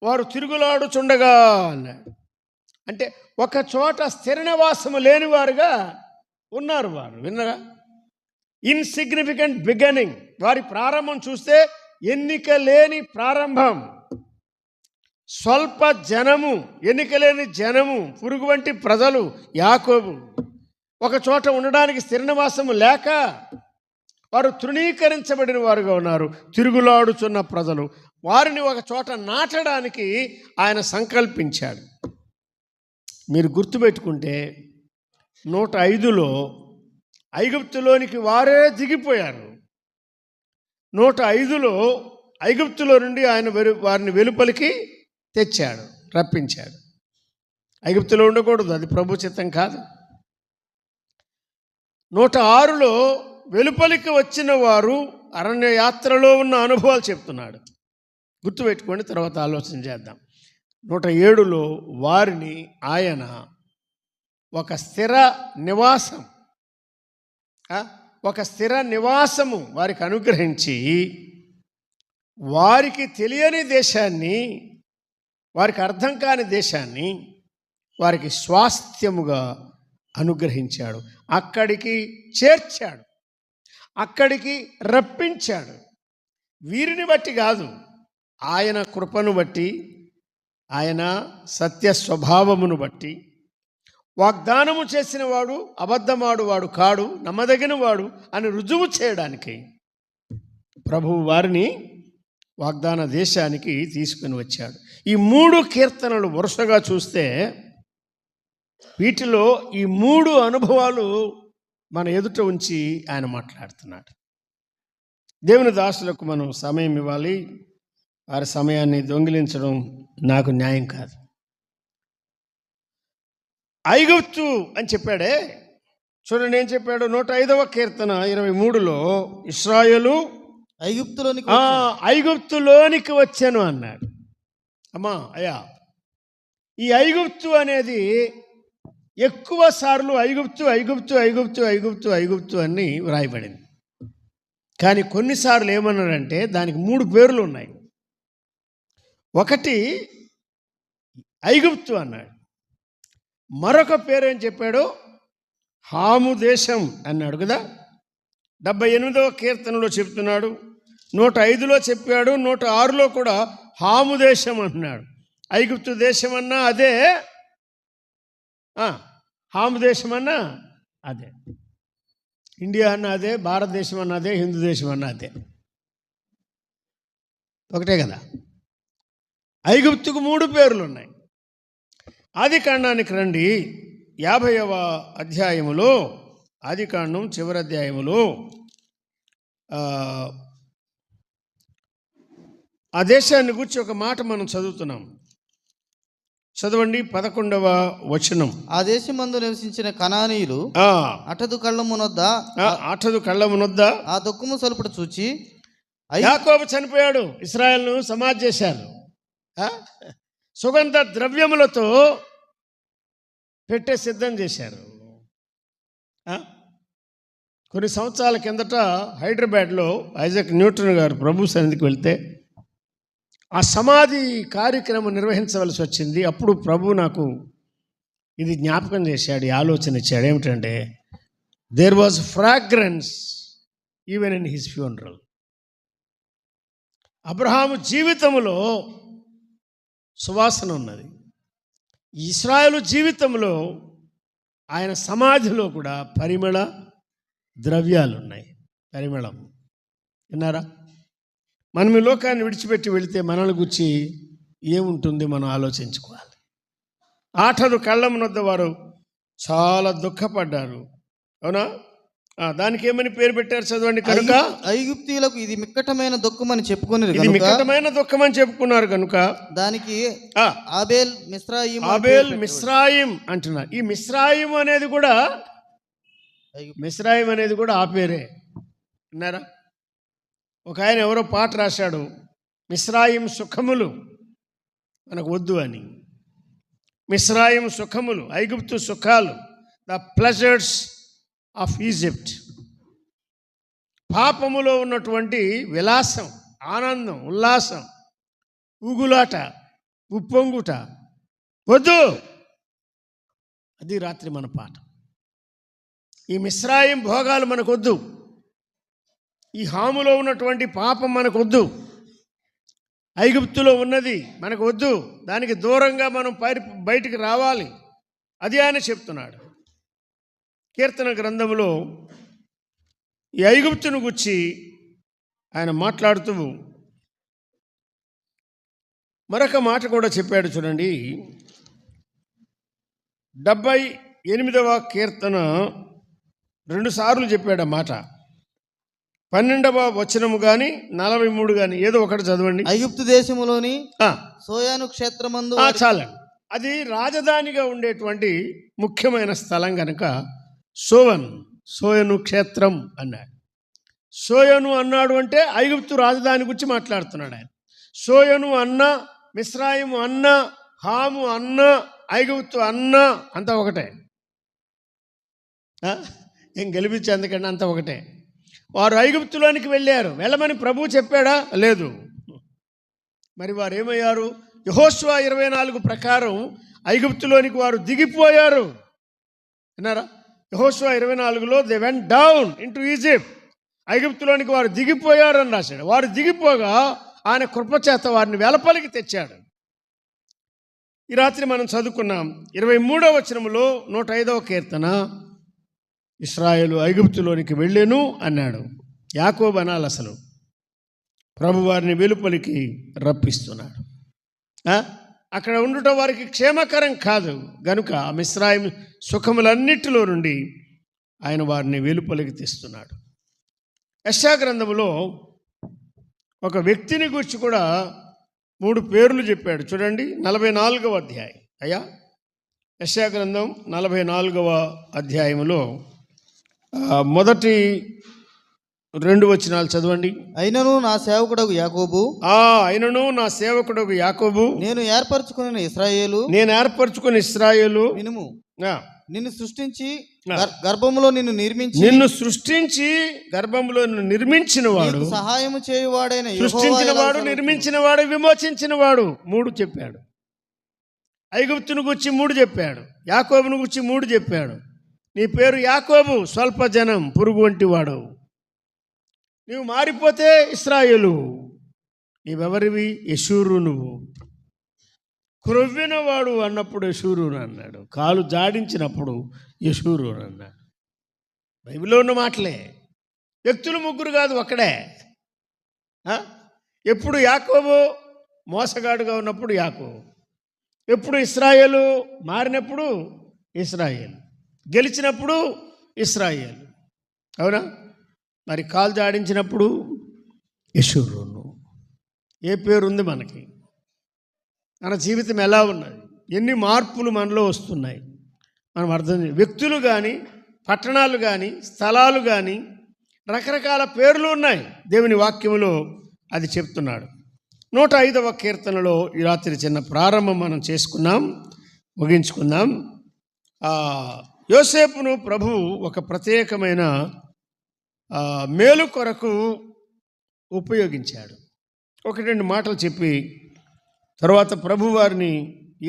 Speaker 1: వారు తిరుగులాడుచుండగా అన్నాడు. అంటే ఒక చోట స్థిర నివాసము లేనివారుగా ఉన్నారు. వారు విన్నరా? Insignificant beginning. వారి ప్రారంభం చూస్తే ఎన్నిక లేని ప్రారంభం, స్వల్ప జనము, ఎన్నిక లేని జనము, పురుగు వంటి ప్రజలు. యాకోబు ఒక చోట ఉండడానికి స్థిర నివాసము లేక వారు తృణీకరించబడిన వారుగా ఉన్నారు, తిరుగులాడుచున్న ప్రజలు. వారిని ఒక చోట నాటడానికి ఆయన సంకల్పించాడు. మీరు గుర్తుపెట్టుకుంటే 105లో ఐగుప్తులోనికి వారే దిగిపోయారు. 105లో ఐగుప్తులో నుండి ఆయన వారిని వెలుపలికి తెచ్చాడు, రప్పించాడు. ఐగుప్తులో ఉండకూడదు, అది ప్రభు చిత్తం కాదు. 106లో వెలుపలికి వచ్చిన వారు అరణ్య యాత్రలో ఉన్న అనుభవాలు చెప్తున్నాడు. గుర్తుపెట్టుకోండి, తర్వాత ఆలోచన చేద్దాం. 107లో వారిని ఆయన ఒక స్థిర నివాసం, ఒక స్థిర నివాసము వారికి అనుగ్రహించి వారికి తెలియని దేశాన్ని, వారికి అర్థం కాని దేశాన్ని వారికి స్వాస్థ్యముగా అనుగ్రహించాడు. అక్కడికి చేర్చాడు, అక్కడికి రప్పించాడు. వీరిని బట్టి కాదు, ఆయన కృపను బట్టి, ఆయన సత్య స్వభావమును బట్టి. వాగ్దానము చేసిన వాడు అబద్ధమాడు వాడు కాడు, నమ్మదగిన వాడు అని రుజువు చేయడానికి ప్రభువు వారిని వాగ్దాన దేశానికి తీసుకుని వచ్చాడు. ఈ 3 కీర్తనలు వరుసగా చూస్తే వీటిలో ఈ 3 అనుభవాలు మన ఎదుట ఉంచి ఆయన మాట్లాడుతున్నాడు. దేవుని దాసులకు మనం సమయం ఇవ్వాలి. వారి సమయాన్ని దొంగిలించడం నాకు న్యాయం కాదు. ఐగుప్తు అని చెప్పాడే, చూడండి ఏం చెప్పాడు. 105వ కీర్తన 23లో ఇశ్రాయేలు ఐగుప్తులోనికి వచ్చాను అన్నాడు. అమ్మా అయ్యా, ఈ ఐగుప్తు అనేది ఎక్కువ సార్లు ఐగుప్తు ఐగుప్తు ఐగుప్తు ఐగుప్తు ఐగుప్తు అని వ్రాయబడింది. కానీ కొన్నిసార్లు ఏమన్నాడంటే దానికి 3 పేర్లు ఉన్నాయి. ఒకటి ఐగుప్తు అన్నాడు, మరొక పేరు ఏం చెప్పాడు, హాము దేశం అన్నాడు కదా. 78వ కీర్తనలో చెప్తున్నాడు, 105లో చెప్పాడు, 106లో కూడా హాము దేశం అంటున్నాడు. ఐగుప్తు దేశం అన్నా అదే, హాము దేశం అన్నా అదే, ఇండియా అన్న అదే, భారతదేశం అన్న అదే, హిందూ దేశం అన్న అదే, ఒకటే కదా. ఐగుప్తుకు 3 పేర్లు ఉన్నాయి. ఆదికాండానికి రండి, 50వ అధ్యాయములో, ఆదికాండం చివరి అధ్యాయములో ఆ దేశాన్ని గురించి ఒక మాట మనం చదువుతున్నాం. చదవండి 11వ వచనం.
Speaker 2: ఆ దేశమందు నివసించిన కనానీయులు అటదు కళ్ళమునొద్ద ఆ దుఃఖము సలుపుడు చూచి
Speaker 1: యాకోబు చనిపోయాడు, ఇశ్రాయేలును సమాధి చేశారు. సుగంధ ద్రవ్యములతో పెట్టే సిద్ధం చేశారు. కొన్ని సంవత్సరాల కిందట హైదరాబాద్లో ఐజాక్ న్యూటన్ గారు ప్రభు సన్నిధికి వెళ్తే ఆ సమాధి కార్యక్రమం నిర్వహించవలసి వచ్చింది. అప్పుడు ప్రభు నాకు ఇది జ్ఞాపకం చేశాడు, ఈ ఆలోచన ఇచ్చాడు. ఏమిటంటే there was fragrance even in his funeral. అబ్రహాము జీవితంలో సువాసన ఉన్నది. ఇశ్రాయేలు జీవితంలో ఆయన సమాధిలో కూడా పరిమళ ద్రవ్యాలు ఉన్నాయి. పరిమళం విన్నారా? మనం ఈ లోకాన్ని విడిచిపెట్టి వెళితే మనల్ని గురించి ఏముంటుంది మనం ఆలోచించుకోవాలి. ఆటదు కళ్ళమునొద్ద వారు చాలా దుఃఖపడ్డారు. అవునా? దానికి ఏమని పేరు పెట్టారు చదవండి. కనుక
Speaker 2: ఐగుప్తీయులకు ఇది మిక్కటమైన దుఃఖం అని చెప్పుకున్నారు.
Speaker 1: ఇది మిక్కటమైన దుఃఖం అని చెప్పుకున్నారు కనుక దానికి
Speaker 2: ఆబేల్
Speaker 1: మిస్రాయిం అంటున్నారు. ఈ మిస్రాయిం అనేది కూడా ఆ పేరే. విన్నారా? ఒక ఆయన ఎవరో పాట రాశాడు, మిస్రాయిం సుఖములు మనకు వద్దు అని. మిస్రాయిం సుఖములు, ఐగుప్తు సుఖాలు, ద ప్లెజర్స్ ఆఫ్ ఈజిప్ట్. పాపములో ఉన్నటువంటి విలాసం, ఆనందం, ఉల్లాసం, ఊగులాట, ఉప్పొంగుట వద్దు. అది రాత్రి మన పాట. ఈ మిస్రాయిం భోగాలు మనకొద్దు, ఈ హాములో ఉన్నటువంటి పాపం మనకొద్దు, ఐగుప్తులో ఉన్నది మనకు వద్దు, దానికి దూరంగా మనం బయటికి రావాలి. అది ఆయన చెప్తున్నాడు. కీర్తన గ్రంథంలో ఈ ఐగుప్తును గురించి ఆయన మాట్లాడుతూ మరొక మాట కూడా చెప్పాడు. చూడండి 78వ కీర్తన 2 సార్లు చెప్పాడు ఆ మాట. 12వ వచనము కానీ 43 కానీ ఏదో ఒకటి చదవండి.
Speaker 2: ఐగుప్తు దేశములోని సోయాను క్షేత్రమందు.
Speaker 1: చాలండి, అది రాజధానిగా ఉండేటువంటి ముఖ్యమైన స్థలం కనుక సోయను క్షేత్రం అన్నాడు. సోయను అన్నాడు అంటే ఐగుప్తు రాజధాని గురించి మాట్లాడుతున్నాడు ఆయన. సోయను అన్న, మిస్రాయిము అన్న, హాము అన్న, ఐగుప్తు అన్న అంతా ఒకటే. ఏం గెలిపించి ఎందుకంటే అంత ఒకటే. వారు ఐగుప్తులోనికి వెళ్ళారు. వెళ్ళమని ప్రభువు చెప్పాడా? లేదు. మరి వారు ఏమయ్యారు? యెహోషువ 24 ప్రకారం ఐగుప్తులోనికి వారు దిగిపోయారు. విన్నారా? యెహోషువ 24లో they went down into Egypt. ఐగుప్తులోనికి వారు దిగిపోయారు అని రాశాడు. వారు దిగిపోగా ఆయన కృపచేత వారిని వెలపలికి తెచ్చాడు. ఈ రాత్రి మనం చదువుకున్నాం 23వ వచనములో 105వ కీర్తన, ఇశ్రాయేలు ఐగుప్తులోనికి వెళ్ళెను అన్నాడు. యాకోబు అనాలి అసలు. ప్రభు వారిని వెలుపలికి రప్పిస్తున్నాడు. అక్కడ ఉండటం వారికి క్షేమకరం కాదు గనుక ఆ మిశ్రాయిం సుఖములన్నిటిలో నుండి ఆయన వారిని వెలుపలికి తెస్తున్నాడు. యెషయా గ్రంథములో ఒక వ్యక్తిని గురించి కూడా 3 పేర్లు చెప్పాడు. చూడండి 44వ అధ్యాయం. అయ్యా, యెషయా గ్రంథం 44వ అధ్యాయంలో మొదటి 2 వచనాలు చదవండి.
Speaker 2: అయినను నా సేవకుడగు యాకోబు,
Speaker 1: అయినను నా సేవకుడగు యాకోబు,
Speaker 2: నేను ఏర్పరచుకున్న
Speaker 1: ఇశ్రాయేలు
Speaker 2: వినుము. నిన్ను సృష్టించి గర్భములో నిన్ను నిర్మించిన వాడు, సహాయము చేయువాడైన
Speaker 1: సృష్టించిన వాడు, నిర్మించిన వాడు, విమోచించిన వాడు. 3 చెప్పాడు. ఐగుప్తును గురించి 3 చెప్పాడు. యాకోబును గురించి 3 చెప్పాడు. నీ పేరు యాకోబు, స్వల్ప జనం, పురుగు వంటి వాడు. నీవు మారిపోతే ఇశ్రాయేలు. నీవెవరివి? యెషూరు. నువ్వు క్రొవ్వినవాడు అన్నప్పుడు యెషూరు అన్నాడు. కాలు జాడించినప్పుడు యెషూరు అన్నాడు. బైబిల్లో ఉన్న మాటలే. వ్యక్తులు 3 కాదు, ఒక్కడే. ఎప్పుడు యాకోబు మోసగాడుగా ఉన్నప్పుడు యాకోబు, ఎప్పుడు ఇశ్రాయేలు మారినప్పుడు ఇశ్రాయేలు, గెలిచినప్పుడు ఇశ్రాయేలు. అవునా? మరి కాలు జాడించినప్పుడు యెషూరు. ఏ పేరుంది మనకి? మన జీవితం ఎలా ఉన్నది? ఎన్ని మార్పులు మనలో వస్తున్నాయి మనం అర్థం. వ్యక్తులు కానీ, పట్టణాలు కానీ, స్థలాలు కానీ, రకరకాల పేర్లు ఉన్నాయి. దేవుని వాక్యములో అది చెప్తున్నాడు. 105వ కీర్తనలో ఈ రాత్రి చిన్న ప్రారంభం మనం చేసుకున్నాం, ముగించుకుందాం. యోసేపును ప్రభువు ఒక ప్రత్యేకమైన మేలు కొరకు ఉపయోగించాడు. 1-2 మాటలు చెప్పి తర్వాత ప్రభు వారిని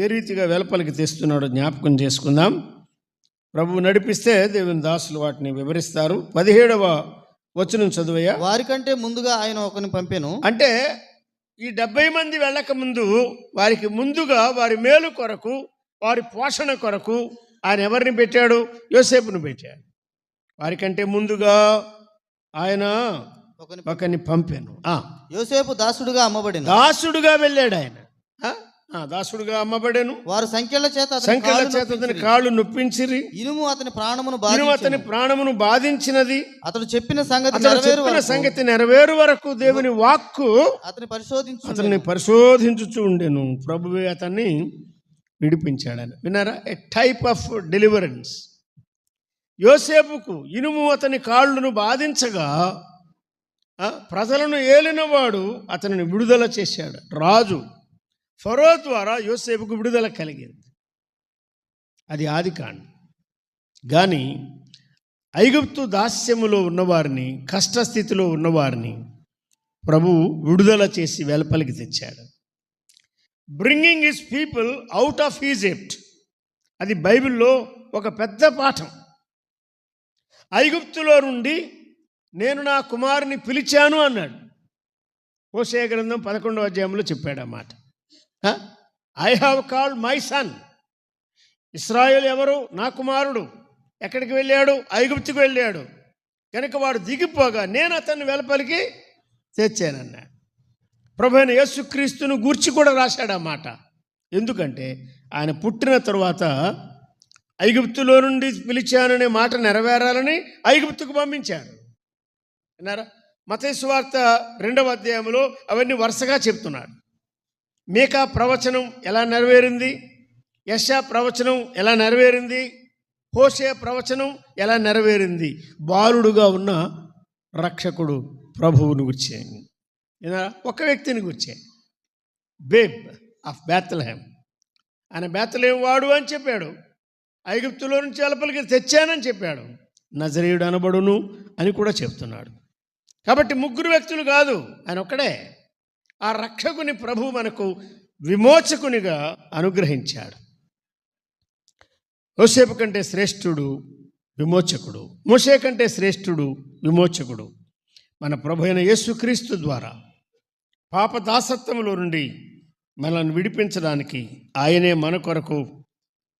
Speaker 1: ఏ రీతిగా వెలపలికి తెస్తున్నాడో జ్ఞాపకం చేసుకుందాం. ప్రభువు నడిపిస్తే దేవుని దాసులు వాటిని వివరిస్తారు. 17వ వచనం చదువయ్యా.
Speaker 2: వారికంటే ముందుగా ఆయన ఒకని పంపెను.
Speaker 1: అంటే ఈ 70 మంది వెళ్ళక ముందు వారికి ముందుగా వారి మేలు కొరకు, వారి పోషణ కొరకు ఆయన ఎవరిని పెట్టాడు? యోసేపును పెట్టాడు. వారికంటే ముందుగా ఆయన ఒకని పంపాను.
Speaker 2: యోసేపు దాసుడుగా అమ్మబడిన,
Speaker 1: దాసుడుగా వెళ్ళాడు ఆయన. దాసుడుగా అమ్మబడేను.
Speaker 2: వారు సంఖ్యల చేత
Speaker 1: అతని కాళ్ళు నొప్పించిరి.
Speaker 2: ఇనుము అతని
Speaker 1: ప్రాణమును బాధించినది.
Speaker 2: అతడు చెప్పిన
Speaker 1: సంగతి నెరవేరు వరకు దేవుని వాక్కు అతన్ని పరిశోధించుచూ ఉండెను. ప్రభువే అతన్ని విడిపించాడని. విన్నారా? ఏ టైప్ ఆఫ్ డెలివరెన్స్. యోసేపుకు ఇనుము అతని కాళ్ళను బాధించగా ప్రజలను ఏలినవాడు అతనిని విడుదల చేశాడు. రాజు ఫరో ద్వారా యోసేపుకు విడుదల కలిగింది. అది ఆదికాండం. కానీ ఐగుప్తు దాస్యములో ఉన్నవారిని, కష్టస్థితిలో ఉన్నవారిని ప్రభువు విడుదల చేసి వెలపలికి తెచ్చాడు. Bringing his people out of Egypt. అది బైబిల్లో ఒక పెద్ద పాఠం. ఐగుప్తులో నుండి నేను నా కుమారుని పిలిచాను అన్నాడు. హోషేయ గ్రంథం 11వ అధ్యాయంలో చెప్పాడు ఆ మాట. I have called my son. ఇశ్రాయేలు ఎవరు? నా కుమారుడు. ఎక్కడికి వెళ్ళాడు? ఐగుప్తుకు వెళ్ళాడు. కనుక వాడు దిగిపోగా నేను అతన్ని వెలపలికి తెచ్చానన్నాడు. ప్రభువైన యేసుక్రీస్తును గూర్చి కూడా రాశాడు ఆ మాట. ఎందుకంటే ఆయన పుట్టిన తరువాత ఐగుప్తులో నుండి పిలిచాననే మాట నెరవేరాలని ఐగుప్తుకు పంపించాడు. విన్నారా? మత్తయి సువార్త 2వ అధ్యాయంలో అవన్నీ వరుసగా చెప్తున్నాడు. మీకా ప్రవచనం ఎలా నెరవేరింది, యెషయా ప్రవచనం ఎలా నెరవేరింది, హోషేయ ప్రవచనం ఎలా నెరవేరింది. బాలుడుగా ఉన్న రక్షకుడు ప్రభువును గుర్చే. ఒక వ్యక్తిని గుర్చే, బేబ్ ఆఫ్ బేత్లెహేమ్. ఆయన బేత్లెహేమ్ వాడు అని చెప్పాడు. ఐగుప్తులో నుంచి వెలపలికి తెచ్చానని చెప్పాడు. నజరేయుడు అనబడును అని కూడా చెప్తున్నాడు. కాబట్టి ముగ్గురు వ్యక్తులు కాదు, ఆయన ఒక్కడే. ఆ రక్షకుని ప్రభువు మనకు విమోచకునిగా అనుగ్రహించాడు. యోసేపు కంటే శ్రేష్ఠుడు విమోచకుడు, మోషే కంటే శ్రేష్ఠుడు విమోచకుడు. మన ప్రభు అయిన యేసుక్రీస్తు ద్వారా పాప దాసత్వములో నుండి మనల్ని విడిపించడానికి ఆయనే మన కొరకు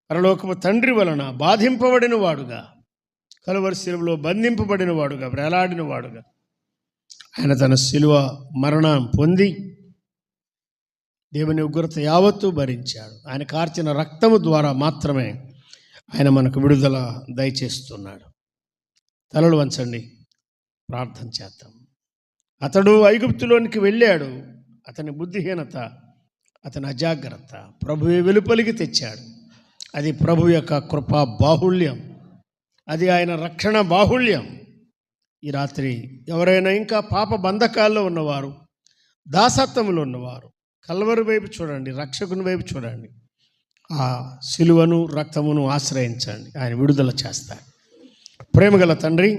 Speaker 1: పరలోకపు తండ్రి వలన బాధింపబడిన వాడుగా, కలువరి శిలువలో బంధింపబడిన వాడుగా, వేలాడిన వాడుగా ఆయన తన శిలువ మరణం పొంది దేవుని ఉగ్రత యావత్తు భరించాడు. ఆయన కార్చిన రక్తము ద్వారా మాత్రమే ఆయన మనకు విడుదల దయచేస్తున్నాడు. తలలు వంచండి, ప్రార్థన చేద్దాం. అతడు ఐగుప్తులోనికి వెళ్ళాడు. అతని బుద్ధిహీనత, అతని అజాగ్రత్త ప్రభువే వెలుపలికి తెచ్చాడు. అది ప్రభు యొక్క కృపా బాహుళ్యం, అది ఆయన రక్షణ బాహుళ్యం. ఈ రాత్రి ఎవరైనా ఇంకా పాప బంధకాల్లో ఉన్నవారు, దాసత్వములో ఉన్నవారు, కల్వరి వైపు చూడండి, రక్షకుని వైపు చూడండి. ఆ శిలువను రక్తమును ఆశ్రయించండి, ఆయన విడుదల చేస్తాడు. ప్రేమగల తండ్రి,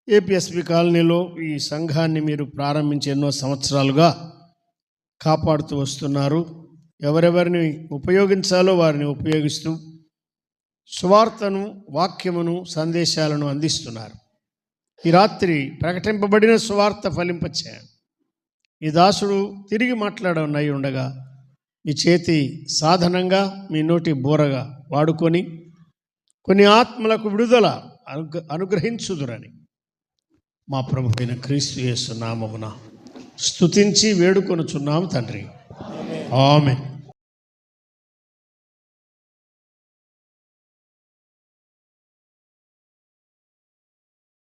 Speaker 1: ఏపీఎస్పి కాలనీలో ఈ సంఘాన్ని మీరు ప్రారంభించి ఎన్నో సంవత్సరాలుగా కాపాడుతూ వస్తున్నారు. ఎవరెవరిని ఉపయోగించాలో వారిని ఉపయోగిస్తూ సువార్తను, వాక్యమును, సందేశాలను అందిస్తున్నారు. ఈ రాత్రి ప్రకటింపబడిన సువార్త ఫలింపచేయండి. ఈ దాసుడు తిరిగి మాట్లాడనై ఉండగా మీ చేతి సాధనంగా, మీ నోటి బోరగా వాడుకొని కొన్ని ఆత్మలకు విడుదల అనుగ్రహించుదురని మా ప్రభు అయిన క్రీస్తు యేసు నామమున స్తుతించి వేడుకొనుచున్నాము తండ్రి. ఆమేన్.